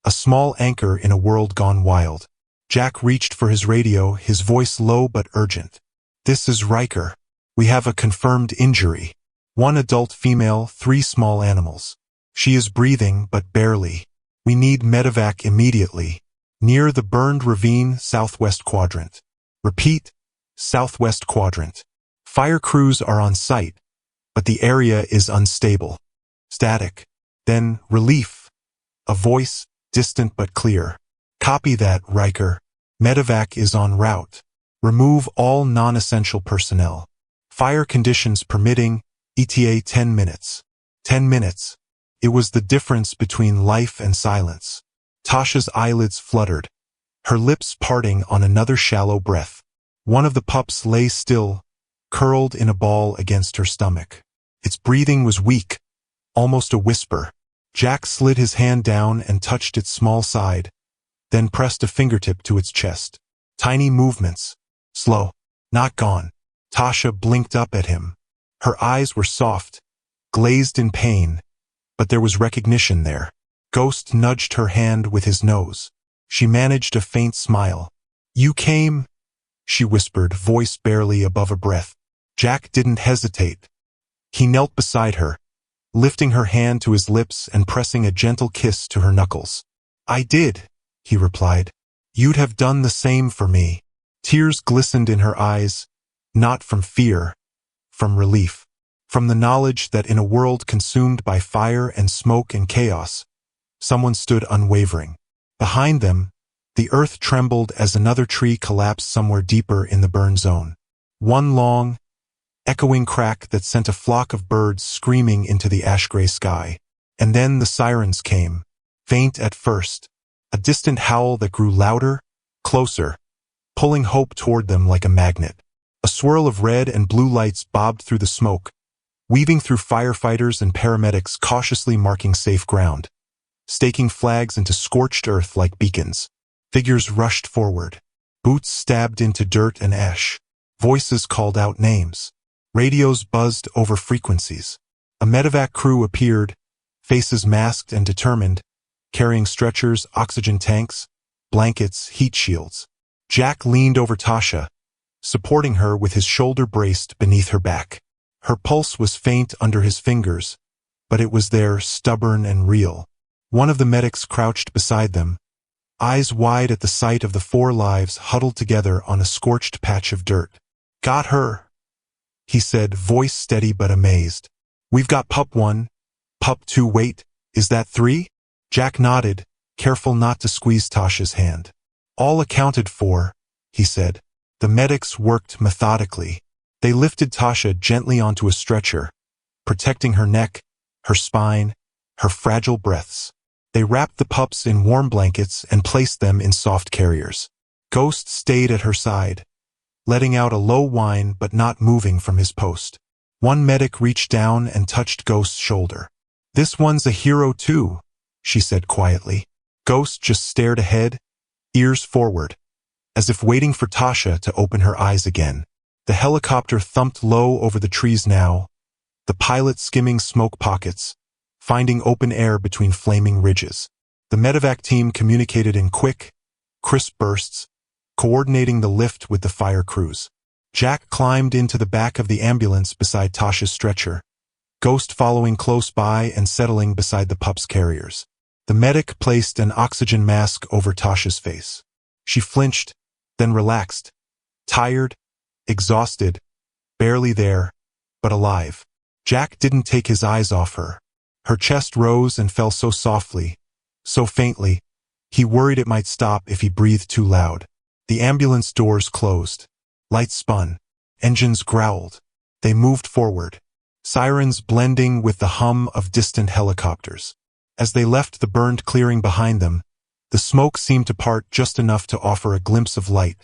A small anchor in a world gone wild. Jack reached for his radio, his voice low but urgent. This is Riker. We have a confirmed injury. 1 adult female, 3 small animals. She is breathing, but barely. We need medevac immediately. Near the burned ravine, southwest quadrant. Repeat, southwest quadrant. Fire crews are on site, but the area is unstable. Static. Then, relief. A voice, distant but clear. Copy that, Riker. Medevac is en route. Remove all non-essential personnel. Fire conditions permitting, ETA 10 minutes. 10 minutes. It was the difference between life and silence. Tasha's eyelids fluttered, her lips parting on another shallow breath. One of the pups lay still, curled in a ball against her stomach. Its breathing was weak, almost a whisper. Jack slid his hand down and touched its small side, then pressed a fingertip to its chest. Tiny movements. Slow. Not gone. Tasha blinked up at him. Her eyes were soft, glazed in pain, but there was recognition there. Ghost nudged her hand with his nose. She managed a faint smile. You came, she whispered, voice barely above a breath. Jack didn't hesitate. He knelt beside her, lifting her hand to his lips and pressing a gentle kiss to her knuckles. I did, he replied. You'd have done the same for me. Tears glistened in her eyes, not from fear, from relief, from the knowledge that in a world consumed by fire and smoke and chaos, someone stood unwavering. Behind them, the earth trembled as another tree collapsed somewhere deeper in the burn zone. One long, echoing crack that sent a flock of birds screaming into the ash-gray sky. And then the sirens came, faint at first, a distant howl that grew louder, closer, pulling hope toward them like a magnet. A swirl of red and blue lights bobbed through the smoke, weaving through firefighters and paramedics cautiously marking safe ground, staking flags into scorched earth like beacons. Figures rushed forward. Boots stabbed into dirt and ash. Voices called out names. Radios buzzed over frequencies. A medevac crew appeared, faces masked and determined, carrying stretchers, oxygen tanks, blankets, heat shields. Jack leaned over Tasha, supporting her with his shoulder braced beneath her back. Her pulse was faint under his fingers, but it was there, stubborn and real. One of the medics crouched beside them, eyes wide at the sight of the 4 lives huddled together on a scorched patch of dirt. Got her, he said, voice steady but amazed. We've got Pup 1, Pup 2, wait, is that 3? Jack nodded, careful not to squeeze Tasha's hand. All accounted for, he said. The medics worked methodically. They lifted Tasha gently onto a stretcher, protecting her neck, her spine, her fragile breaths. They wrapped the pups in warm blankets and placed them in soft carriers. Ghost stayed at her side, letting out a low whine but not moving from his post. One medic reached down and touched Ghost's shoulder. This one's a hero too, she said quietly. Ghost just stared ahead, ears forward, as if waiting for Tasha to open her eyes again. The helicopter thumped low over the trees now, the pilot skimming smoke pockets, finding open air between flaming ridges. The medevac team communicated in quick, crisp bursts, coordinating the lift with the fire crews. Jack climbed into the back of the ambulance beside Tasha's stretcher, Ghost following close by and settling beside the pup's carriers. The medic placed an oxygen mask over Tasha's face. She flinched, then relaxed, tired, exhausted, barely there, but alive. Jack didn't take his eyes off her. Her chest rose and fell so softly, so faintly, he worried it might stop if he breathed too loud. The ambulance doors closed. Lights spun. Engines growled. They moved forward, sirens blending with the hum of distant helicopters. As they left the burned clearing behind them, the smoke seemed to part just enough to offer a glimpse of light,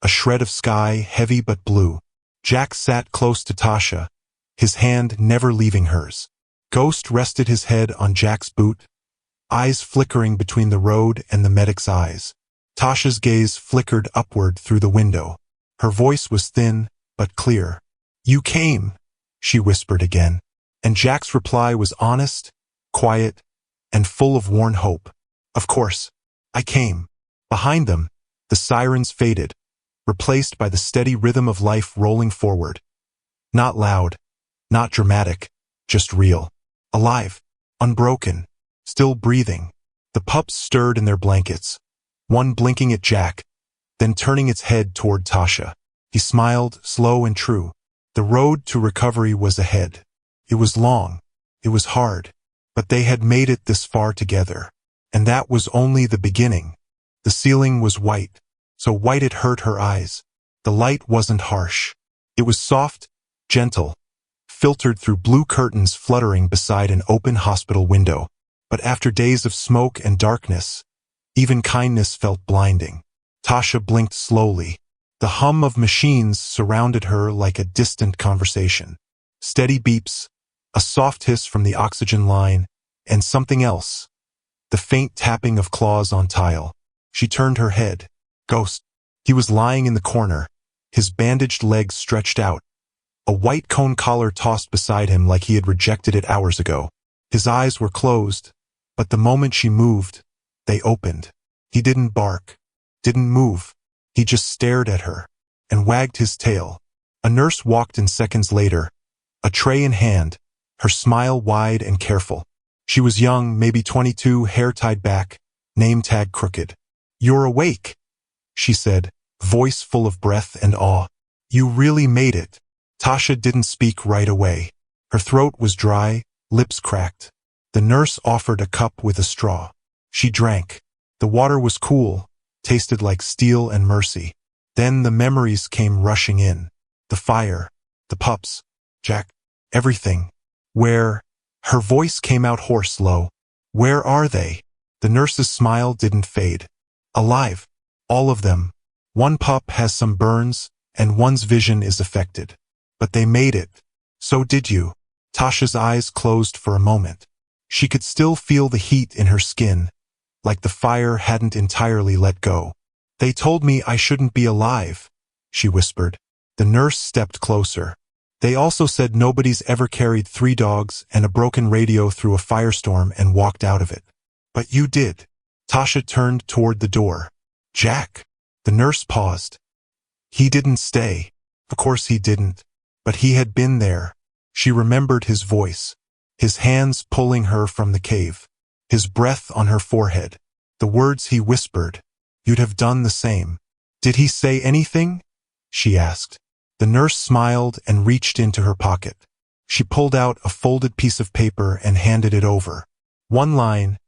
a shred of sky, heavy but blue. Jack sat close to Tasha, his hand never leaving hers. Ghost rested his head on Jack's boot, eyes flickering between the road and the medic's eyes. Tasha's gaze flickered upward through the window. Her voice was thin, but clear. You came, she whispered again. And Jack's reply was honest, quiet, and full of worn hope. Of course, I came. Behind them, the sirens faded, replaced by the steady rhythm of life rolling forward. Not loud, not dramatic, just real. Alive, unbroken, still breathing. The pups stirred in their blankets, one blinking at Jack, then turning its head toward Tasha. He smiled, slow and true. The road to recovery was ahead. It was long. It was hard. But they had made it this far together. And that was only the beginning. The ceiling was white, so white it hurt her eyes. The light wasn't harsh. It was soft, gentle, filtered through blue curtains fluttering beside an open hospital window. But after days of smoke and darkness, even kindness felt blinding. Tasha blinked slowly. The hum of machines surrounded her like a distant conversation. Steady beeps, a soft hiss from the oxygen line, and something else. The faint tapping of claws on tile. She turned her head. Ghost. He was lying in the corner, his bandaged legs stretched out. A white cone collar tossed beside him like he had rejected it hours ago. His eyes were closed, but the moment she moved, they opened. He didn't bark, didn't move. He just stared at her and wagged his tail. A nurse walked in seconds later, a tray in hand, her smile wide and careful. She was young, maybe 22, hair tied back, name tag crooked. "You're awake," she said, voice full of breath and awe. "You really made it." Tasha didn't speak right away. Her throat was dry, lips cracked. The nurse offered a cup with a straw. She drank. The water was cool, tasted like steel and mercy. Then the memories came rushing in. The fire, the pups, Jack, everything. Where? Her voice came out hoarse low. "Where are they?" The nurse's smile didn't fade. "Alive. All of them. One pup has some burns, and one's vision is affected. But they made it. So did you." Tasha's eyes closed for a moment. She could still feel the heat in her skin, like the fire hadn't entirely let go. "They told me I shouldn't be alive," she whispered. The nurse stepped closer. "They also said nobody's ever carried 3 dogs and a broken radio through a firestorm and walked out of it. But you did." Tasha turned toward the door. "Jack." The nurse paused. "He didn't stay." Of course he didn't. But he had been there. She remembered his voice, his hands pulling her from the cave, his breath on her forehead, the words he whispered. "You'd have done the same." "Did he say anything?" she asked. The nurse smiled and reached into her pocket. She pulled out a folded piece of paper and handed it over. One line,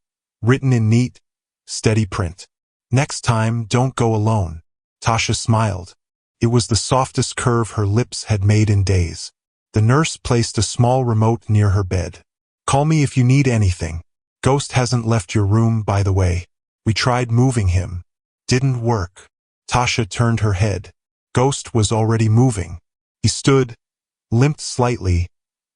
written in neat, steady print. "Next time, don't go alone." Tasha smiled. It was the softest curve her lips had made in days. The nurse placed a small remote near her bed. "Call me if you need anything. Ghost hasn't left your room, by the way. We tried moving him. Didn't work." Tasha turned her head. Ghost was already moving. He stood, limped slightly,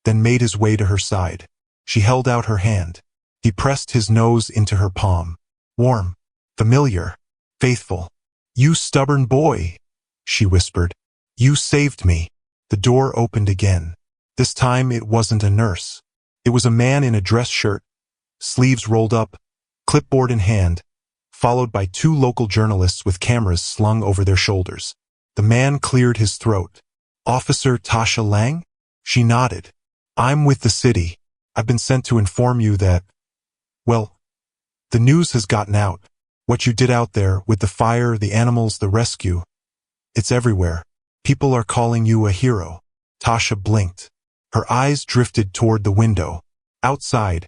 then made his way to her side. She held out her hand. He pressed his nose into her palm. Warm, familiar, faithful. "You stubborn boy," she whispered. "You saved me." The door opened again. This time it wasn't a nurse. It was a man in a dress shirt, sleeves rolled up, clipboard in hand, followed by 2 local journalists with cameras slung over their shoulders. The man cleared his throat. "Officer Tasha Lang?" She nodded. "I'm with the city. I've been sent to inform you that, well, the news has gotten out. What you did out there with the fire, the animals, the rescue. It's everywhere. People are calling you a hero." Tasha blinked. Her eyes drifted toward the window. Outside,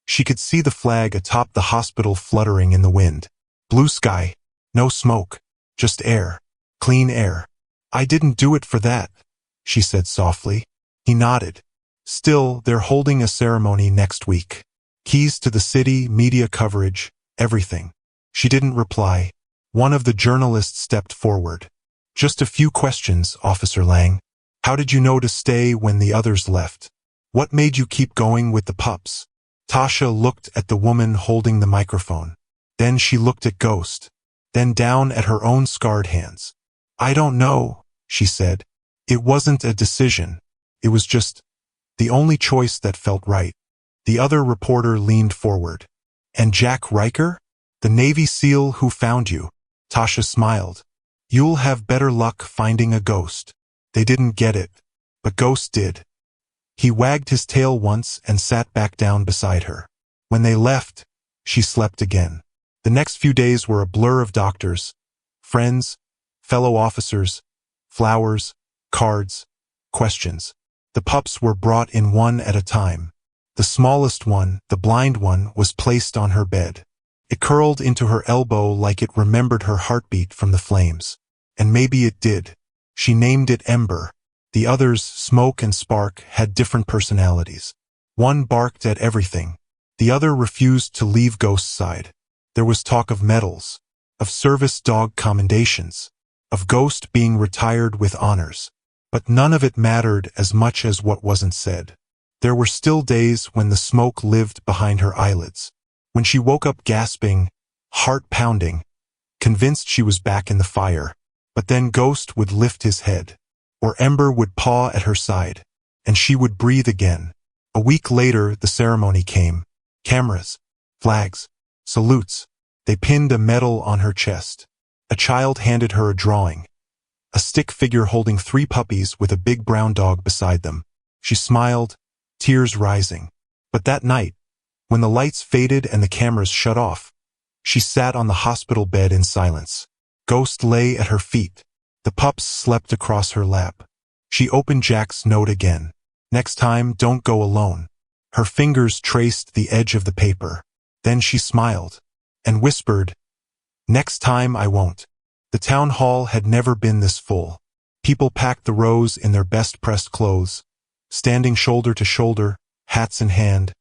she could see the flag atop the hospital fluttering in the wind. Blue sky, no smoke, just air, clean air. "I didn't do it for that," she said softly. He nodded. "Still, they're holding a ceremony next week. Keys to the city, media coverage, everything." She didn't reply. One of the journalists stepped forward. "Just a few questions, Officer Lang. How did you know to stay when the others left? What made you keep going with the pups?" Tasha looked at the woman holding the microphone. Then she looked at Ghost. Then down at her own scarred hands. "I don't know," she said. "It wasn't a decision. It was just the only choice that felt right." The other reporter leaned forward. "And Jack Riker? The Navy SEAL who found you?" Tasha smiled. "You'll have better luck finding a ghost. They didn't get it, but Ghost did." He wagged his tail once and sat back down beside her. When they left, she slept again. The next few days were a blur of doctors, friends, fellow officers, flowers, cards, questions. The pups were brought in one at a time. The smallest one, the blind one, was placed on her bed. It curled into her elbow like it remembered her heartbeat from the flames. And maybe it did. She named it Ember. The others, Smoke and Spark, had different personalities. One barked at everything. The other refused to leave Ghost's side. There was talk of medals, of service dog commendations, of Ghost being retired with honors. But none of it mattered as much as what wasn't said. There were still days when the smoke lived behind her eyelids, when she woke up gasping, heart pounding, convinced she was back in the fire. But then Ghost would lift his head, or Ember would paw at her side, and she would breathe again. A week later, the ceremony came. Cameras, flags, salutes. They pinned a medal on her chest. A child handed her a drawing. A stick figure holding 3 puppies with a big brown dog beside them. She smiled, tears rising. But that night, when the lights faded and the cameras shut off, she sat on the hospital bed in silence. Ghost lay at her feet. The pups slept across her lap. She opened Jack's note again. Next time, don't go alone. Her fingers traced the edge of the paper. Then she smiled and whispered, next time I won't. The town hall had never been this full. People packed the rows in their best pressed clothes, standing shoulder to shoulder, hats in hand,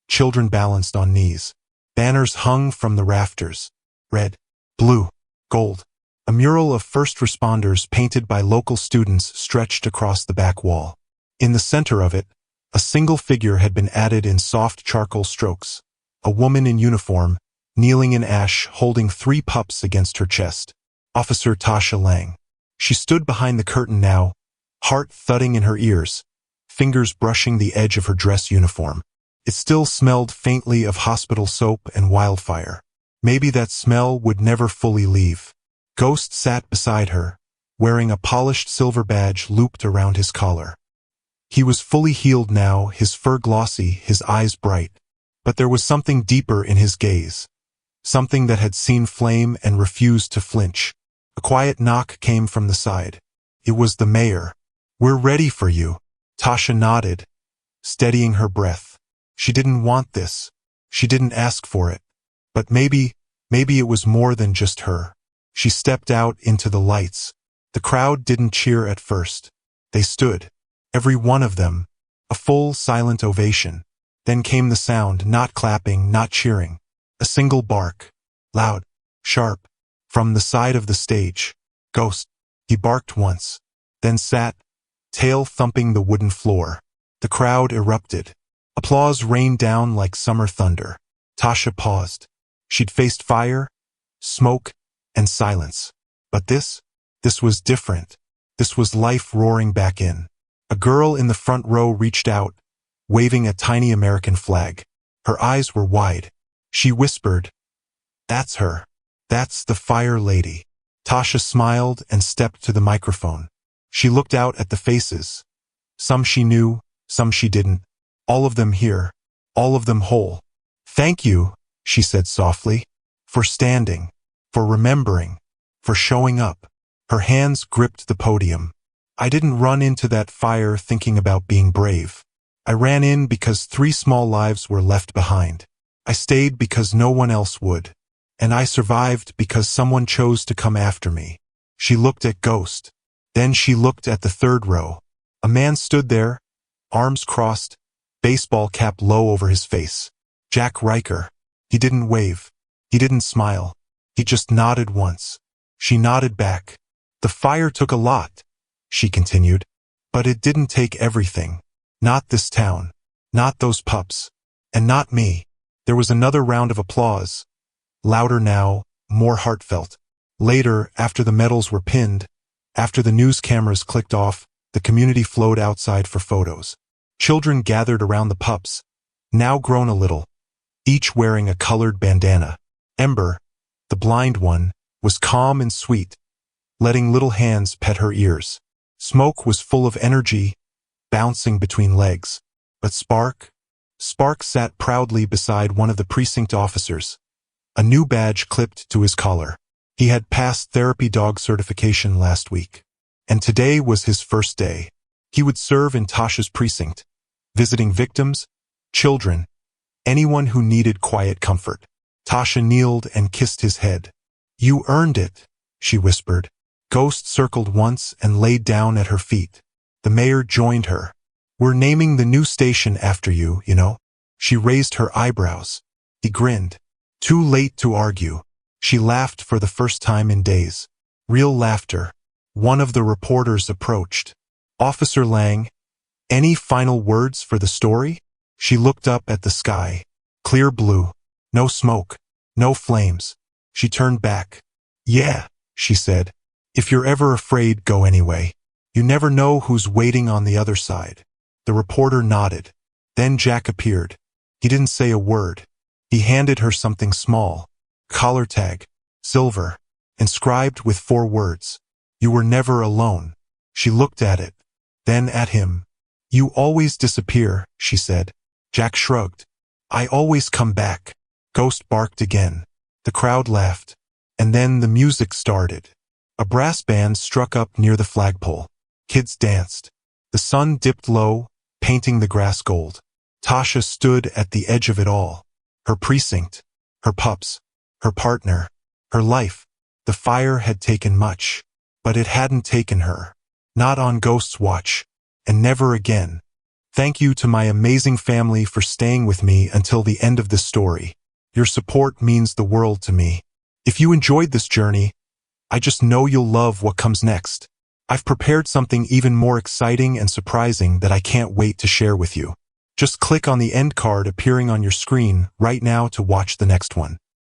children balanced on knees. Banners hung from the rafters. Red, blue, gold. A mural of first responders painted by local students stretched across the back wall. In the center of it, a single figure had been added in soft charcoal strokes. A woman in uniform, kneeling in ash, holding 3 pups against her chest. Officer Tasha Lang. She stood behind the curtain now, heart thudding in her ears, fingers brushing the edge of her dress uniform. It still smelled faintly of hospital soap and wildfire. Maybe that smell would never fully leave. Ghost sat beside her, wearing a polished silver badge looped around his collar. He was fully healed now, his fur glossy, his eyes bright. But there was something deeper in his gaze. Something that had seen flame and refused to flinch. A quiet knock came from the side. It was the mayor. We're ready for you. Tasha nodded, steadying her breath. She didn't want this. She didn't ask for it. But maybe it was more than just her. She stepped out into the lights. The crowd didn't cheer at first. They stood. Every one of them. A full, silent ovation. Then came the sound, not clapping, not cheering. A single bark. Loud, sharp, from the side of the stage. Ghost. He barked once. Then sat, tail thumping the wooden floor. The crowd erupted. Applause rained down like summer thunder. Tasha paused. She'd faced fire, smoke, and silence. But this was different. This was life roaring back in. A girl in the front row reached out, waving a tiny American flag. Her eyes were wide. She whispered, "That's her. That's the fire lady." Tasha smiled and stepped to the microphone. She looked out at the faces. Some she knew, some she didn't. All of them here. All of them whole. "Thank you," she said softly, "for standing, for remembering, for showing up." Her hands gripped the podium. I didn't run into that fire thinking about being brave. I ran in because 3 small lives were left behind. I stayed because no one else would. And I survived because someone chose to come after me. She looked at Ghost. Then she looked at the third row. A man stood there, arms crossed, baseball cap low over his face. Jack Riker. He didn't wave. He didn't smile. He just nodded once. She nodded back. "The fire took a lot," she continued. "But it didn't take everything. Not this town. Not those pups. And not me." There was another round of applause. Louder now, more heartfelt. Later, after the medals were pinned, after the news cameras clicked off, the community flowed outside for photos. Children gathered around the pups, now grown a little, each wearing a colored bandana. Ember, the blind one, was calm and sweet, letting little hands pet her ears. Smoke was full of energy, bouncing between legs. But Spark sat proudly beside one of the precinct officers, a new badge clipped to his collar. He had passed therapy dog certification last week, and today was his first day. He would serve in Tasha's precinct, visiting victims, children, anyone who needed quiet comfort. Tasha kneeled and kissed his head. "You earned it," she whispered. Ghost circled once and laid down at her feet. The mayor joined her. "We're naming the new station after you, you know." She raised her eyebrows. He grinned. Too late to argue. She laughed for the first time in days. Real laughter. One of the reporters approached. "Officer Lang, any final words for the story?" She looked up at the sky. Clear blue. No smoke. No flames. She turned back. "Yeah," she said. "If you're ever afraid, go anyway. You never know who's waiting on the other side." The reporter nodded. Then Jack appeared. He didn't say a word. He handed her something small. Collar tag. Silver. Inscribed with 4 words. "You were never alone." She looked at it. Then at him. "You always disappear," she said. Jack shrugged. "I always come back." Ghost barked again. The crowd laughed. And then the music started. A brass band struck up near the flagpole. Kids danced. The sun dipped low, painting the grass gold. Tasha stood at the edge of it all. Her precinct, her pups, her partner, her life. The fire had taken much, but it hadn't taken her. Not on Ghost's watch, and never again. Thank you to my amazing family for staying with me until the end of this story. Your support means the world to me. If you enjoyed this journey, I just know you'll love what comes next. I've prepared something even more exciting and surprising that I can't wait to share with you. Just click on the end card appearing on your screen right now to watch the next one.